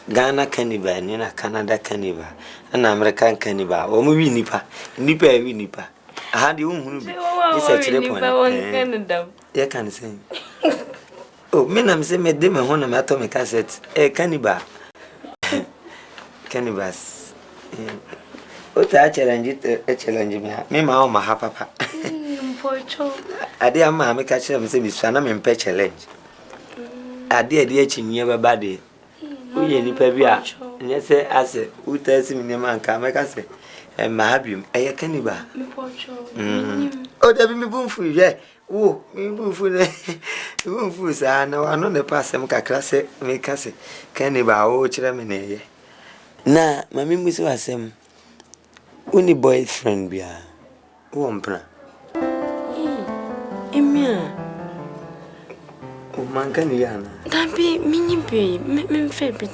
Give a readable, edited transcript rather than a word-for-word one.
Ghana cannibal, Nina Canada cannibal, and American cannibal, or maybe Nipa, Nipa. I had you this actually one. You can say. Oh, men, I'm saying, Madame, one of my atomic cassette, a cannibal. Cannibals. What I challenge it, a challenge me, my papa. I dear mamma, catch them, say, Miss Fanam and Pet challenge. I dear chin never body. We any pebia, and yes, I say, who tells me the man come, like I say, and Mahabium, a cannibal. Oh, there be boom for you, yeah. Oh, me boom for the boom for I know I know the past some cacrasse, make us cannibal, oh, chiramine. Na, mammy, Miss Wassam, only boyfriend be a wompra. Emia. Oh, man, can you? That be mini be, me favorite.